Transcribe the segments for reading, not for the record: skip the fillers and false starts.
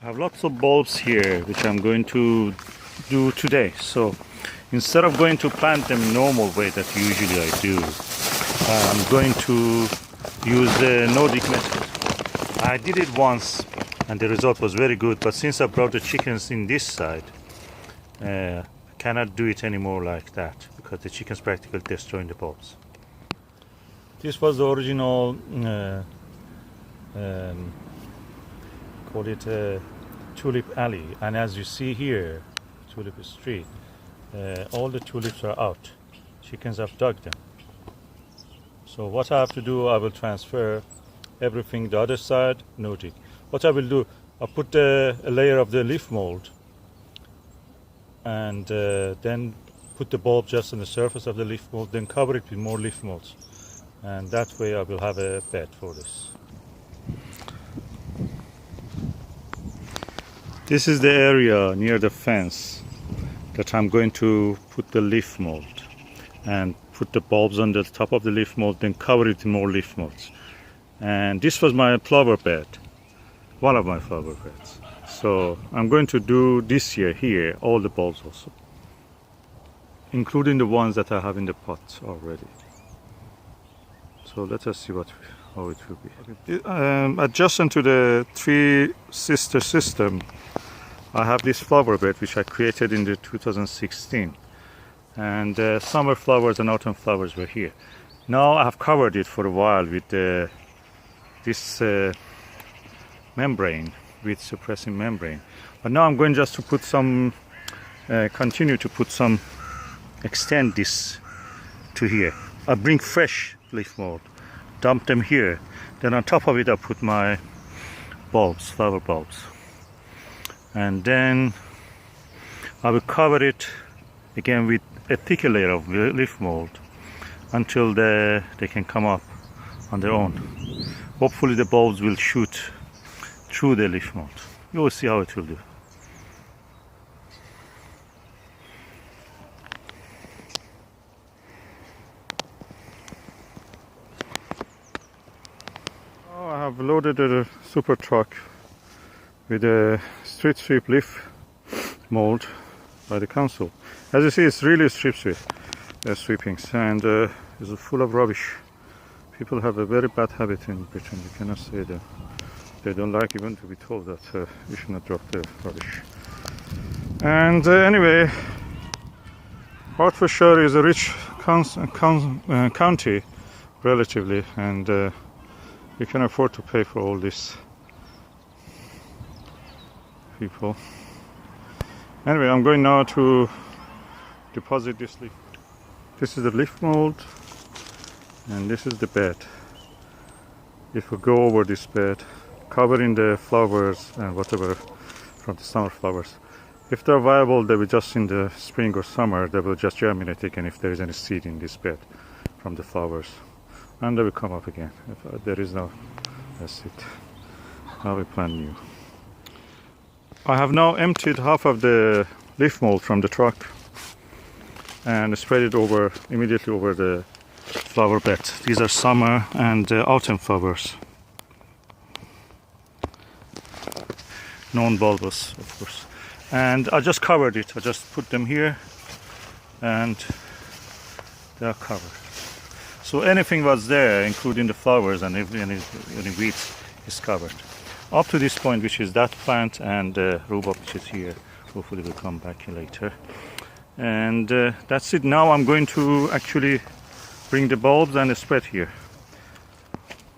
I have lots of bulbs here which I'm going to do today. So instead of going to plant them normal way that usually I do, I'm going to use the Nordic method. I did it once and the result was very good, but since I brought the chickens in this side, I cannot do it anymore like that because the chickens practically destroying the bulbs. This was the original call it tulip alley, and as you see here, tulip street, all the tulips are out. Chickens have dug them. So what I have to do, I will transfer everything the other side, Nordic. What I will do, I'll put a layer of the leaf mold and then put the bulb just on the surface of the leaf mold, then cover it with more leaf molds, and that way I will have a bed for this. This is the area near the fence that I'm going to put the leaf mold and put the bulbs on the top of the leaf mold, then cover it with more leaf molds. And this was my flower bed, one of my flower beds. So I'm going to do this year here all the bulbs also, including the ones that I have in the pots already. So let us see how it will be. Adjacent to the three sister system, I have this flower bed which I created in the 2016, and summer flowers and autumn flowers were here. Now I have covered it for a while with this membrane, with suppressing membrane, but now I'm going just to put some continue to put some, extend this to here. I bring fresh leaf mold, dump them here, then on top of it I put my bulbs, flower bulbs, and then I will cover it again with a thicker layer of leaf mold until they can come up on their own. Hopefully the bulbs will shoot through the leaf mold. You will see how it will do. I have loaded a super truck with a street sweep leaf mold by the council. As you see, it's really street sweepings, and it's full of rubbish. People have a very bad habit in Britain. You cannot say that. They don't like even to be told that you should not drop the rubbish. And anyway, Hertfordshire is a rich county, relatively, and you can afford to pay for all this people. Anyway, I'm going now to deposit this leaf. This is the leaf mold, and this is the bed. It will go over this bed, covering the flowers and whatever from the summer flowers. If they're viable, they will just in the spring or summer, they will just germinate again if there is any seed in this bed from the flowers, and they will come up again. If there is no, that's it. I will plant new. I have now emptied half of the leaf mold from the truck and spread it over immediately over the flower bed. These are summer and autumn flowers, non-bulbous of course, and I just covered it. I just put them here and they are covered. So anything was there, including the flowers and any weeds, is covered up to this point, which is that plant and rhubarb which is here. Hopefully we'll come back later. And that's it. Now I'm going to actually bring the bulbs and spread here.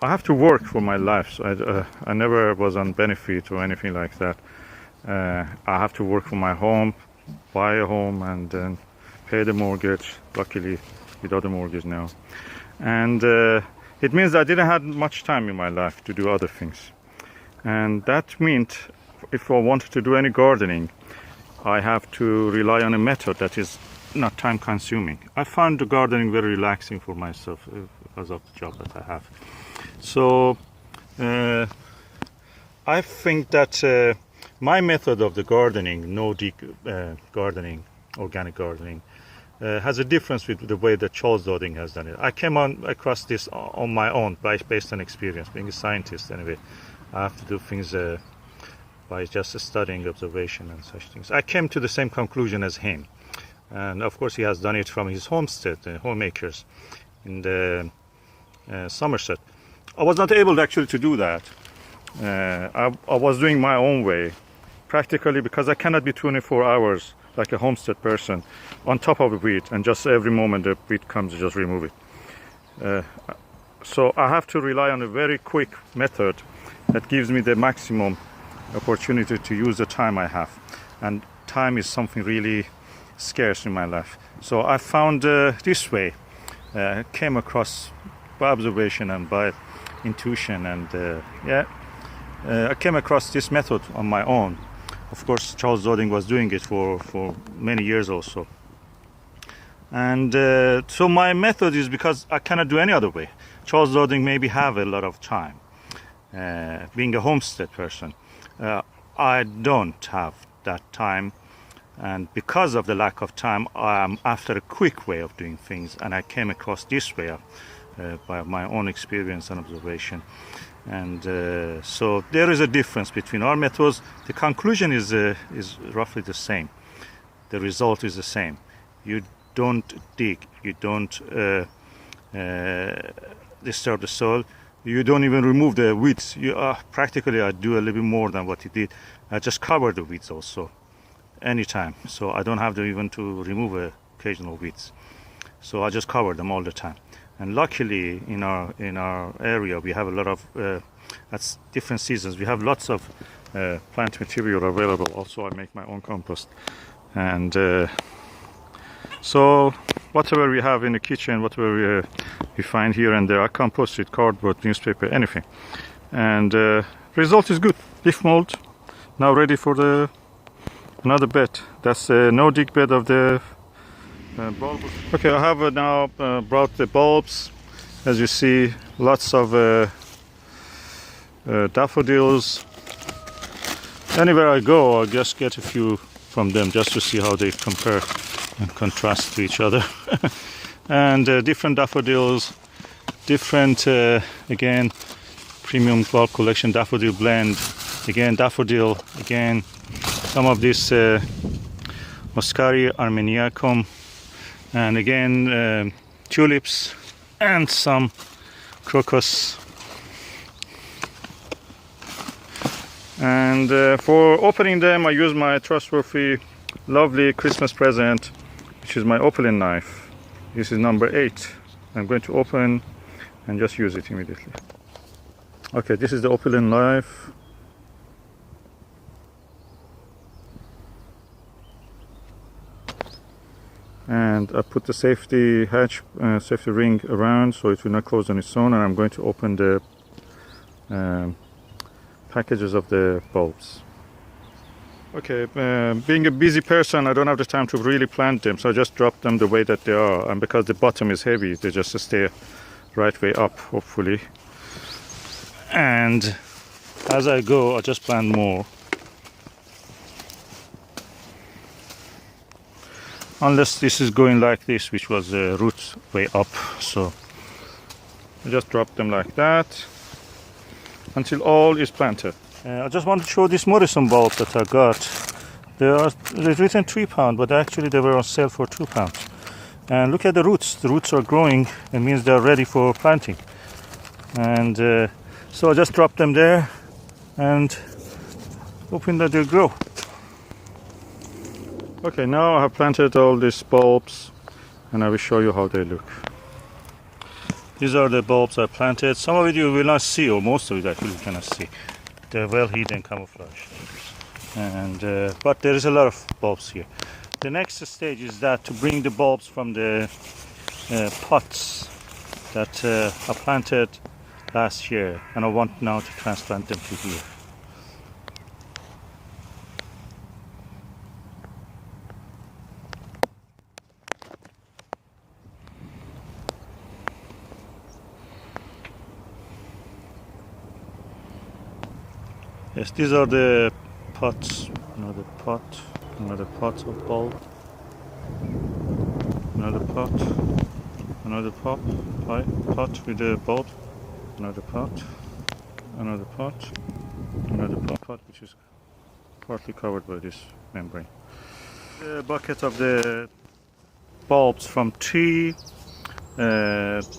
I have to work for my life, so I never was on benefit or anything like that. I have to work for my home, buy a home, and then pay the mortgage, luckily without a mortgage now. And it means I didn't have much time in my life to do other things. And that meant if I wanted to do any gardening, I have to rely on a method that is not time consuming. I found the gardening very relaxing for myself because of the job that I have. So I think that my method of the gardening, Nordic gardening, organic gardening, has a difference with the way that Charles Doding has done it. I came across this on my own, based on experience, being a scientist anyway. I have to do things by just studying observation and such things. I came to the same conclusion as him, and of course he has done it from his homestead, homemakers in the Somerset. I was not able actually to do that. I was doing my own way, practically, because I cannot be 24 hours like a homestead person on top of a weed, and just every moment the weed comes, just remove it. So I have to rely on a very quick method that gives me the maximum opportunity to use the time I have, and time is something really scarce in my life. So I found this way, came across by observation and by intuition, and I came across this method on my own. Of course, Charles Doding was doing it for many years also. And so my method is, because I cannot do any other way. Charles Doding maybe have a lot of time. Being a homestead person, I don't have that time. And because of the lack of time, I'm after a quick way of doing things. And I came across this way by my own experience and observation. And so there is a difference between our methods. The conclusion is roughly the same. The result is the same. You don't dig, you don't disturb the soil, you don't even remove the weeds. Practically I do a little bit more than what he did. I just cover the weeds also anytime, so I don't have to even to remove occasional weeds. So I just cover them all the time. And luckily in our area we have a lot of at different seasons we have lots of plant material available. Also I make my own compost, and so whatever we have in the kitchen, whatever we find here and there, I compost it, cardboard, newspaper, anything. And result is good. Leaf mold now ready for another bed. That's a no dig bed of the bulb. Okay, I have now brought the bulbs. As you see, lots of daffodils. Anywhere I go, I just get a few from them just to see how they compare and contrast to each other. And different daffodils, different again premium bulb collection daffodil blend, again daffodil, again some of this Muscari armeniacum, and again tulips, and some crocus. And for opening them I use my trustworthy lovely Christmas present, which is my opaline knife. This is number 8. I'm going to open and just use it immediately. Okay, this is the opaline knife. And I put the safety hatch, safety ring around so it will not close on its own, and I'm going to open the packages of the bulbs. Okay, being a busy person, I don't have the time to really plant them, so I just drop them the way that they are, and because the bottom is heavy, they just stay right way up, hopefully. And as I go, I just plant more. Unless this is going like this, which was the root way up, so I just drop them like that until all is planted. I just want to show this Morrison bulb that I got. They're written £3, but actually they were on sale for £2. And look at the roots. The roots are growing. It means they're ready for planting. And so I just drop them there and hoping that they'll grow. Okay, now I have planted all these bulbs and I will show you how they look. These are the bulbs I planted. Some of it you will not see, or most of it actually you cannot see. They're well hidden, camouflage. And but there is a lot of bulbs here. The next stage is that to bring the bulbs from the pots that I planted last year, and I want now to transplant them to here. Yes, these are the pots. Another pot of bulb. Another pot with the bulb. Another pot, which is partly covered by this membrane. The bucket of the bulbs from 3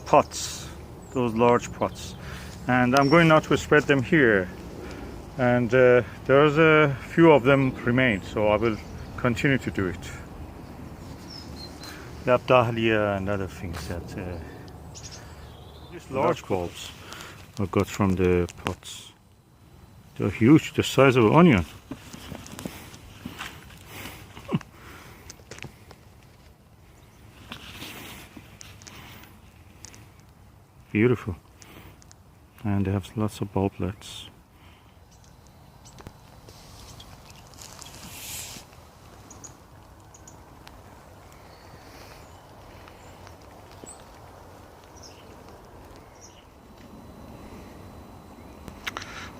pots, those large pots, and I'm going now to spread them here, and there's a few of them remain, so I will continue to do it. They have dahlia and other things that these large bulbs I got from the pots. They're huge, the size of an onion. Beautiful. And they have lots of bulblets.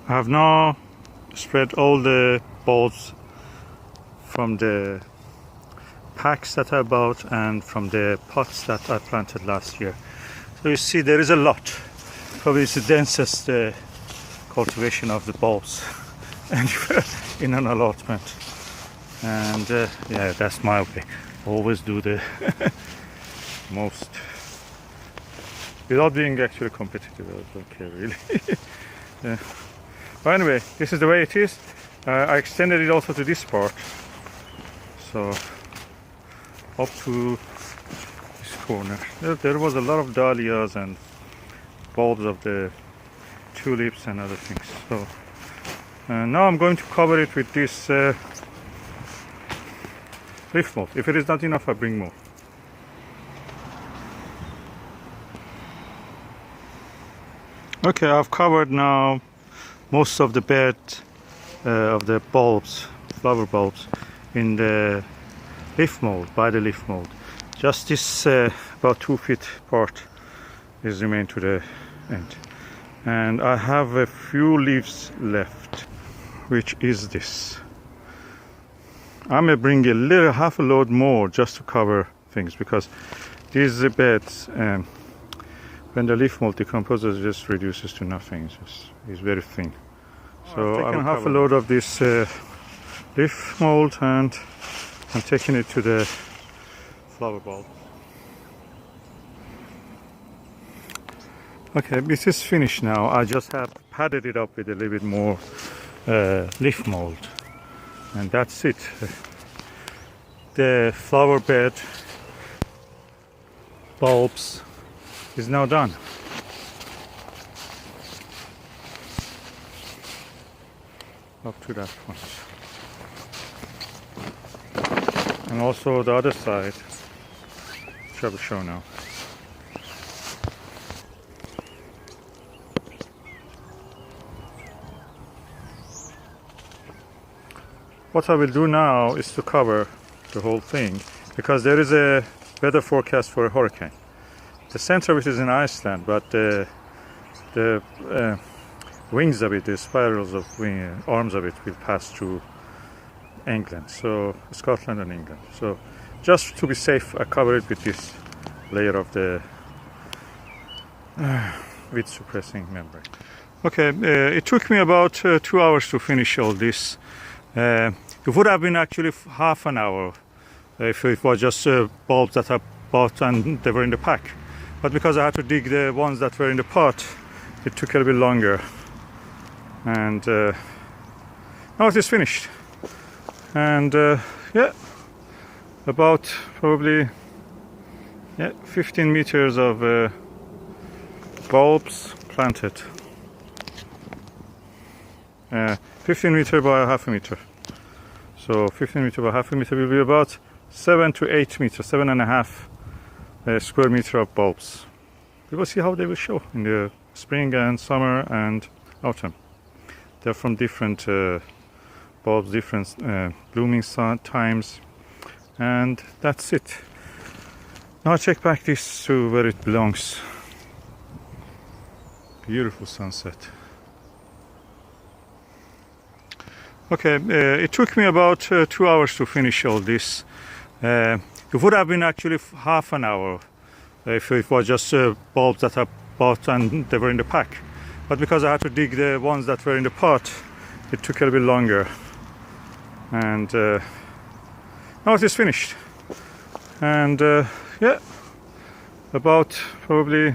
I have now spread all the bulbs from the packs that I bought and from the pots that I planted last year. So you see there is a lot. Probably it's the densest cultivation of the bulbs anywhere in an allotment. And yeah, that's my way. Always do the most without being actually competitive. I don't care really. Yeah. But anyway, this is the way it is. I extended it also to this part, so up to this corner. There was a lot of dahlias and bulbs of the tulips and other things. So now I'm going to cover it with this leaf mold. If it is not enough, I bring more. Okay, I've covered now most of the bed of the bulbs, flower bulbs, in the leaf mold, by the leaf mold. Just this about 2 feet part is remain to the end. And I have a few leaves left, which is this. I may bring a little, half a load more just to cover things, because these beds, when the leaf mold decomposes, it just reduces to nothing. It's very thin. So I've taken half a load of this leaf mold and I'm taking it to the flower bulb. Okay, this is finished now. I just have padded it up with a little bit more leaf mold, and that's it. The flower bed bulbs is now done. Up to that point. And also the other side, which I will show now. What I will do now is to cover the whole thing, because there is a weather forecast for a hurricane. The center of it is in Iceland, but the wings of it, the spirals of arms of it, will pass through England, so Scotland and England. So just to be safe, I cover it with this layer of the wind suppressing membrane. Okay, it took me about 2 hours to finish all this. It would have been actually half an hour if it was just bulbs that I bought and they were in the pack. But because I had to dig the ones that were in the pot, it took a little bit longer. And now it is finished. And yeah, about probably 15 meters of bulbs planted. 15 meters by half a meter. So 15 meters by half a meter will be about 7 to 8 meters, 7.5 square meter of bulbs. We will see how they will show in the spring and summer and autumn. They're from different bulbs, different blooming times, and that's it. Now I take back this to where it belongs. Beautiful sunset. Okay, it took me about 2 hours to finish all this. It would have been actually half an hour if it was just bulbs that I bought and they were in the pack. But because I had to dig the ones that were in the pot, it took a little bit longer. and now it is finished. And yeah, about probably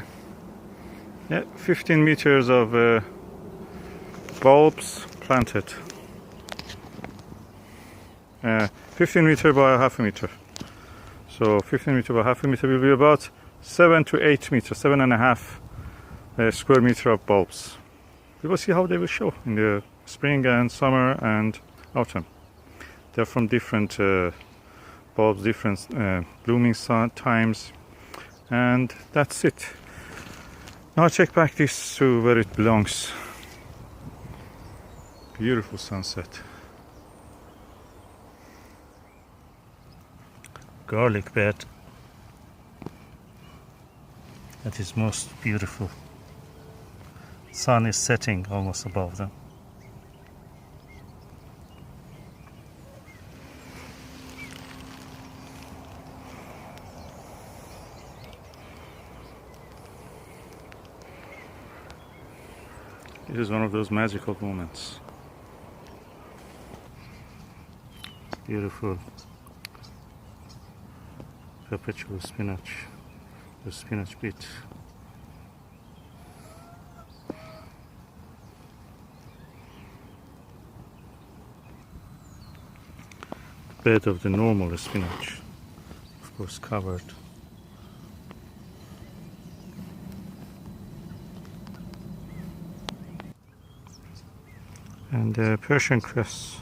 15 meters of bulbs planted. 15 meter by half a meter. So 15 meter by half a meter will be about 7 to 8 meters, 7.5 square meter of bulbs. We will see how they will show in the spring and summer and autumn. They're from different bulbs, different blooming times, and that's it. Now I check back this to where it belongs. Beautiful sunset. Garlic bed. That is most beautiful. Sun is setting almost above them. It is one of those magical moments. Beautiful perpetual spinach, the spinach bit. Bed of the normal spinach, of course covered. And Persian cress.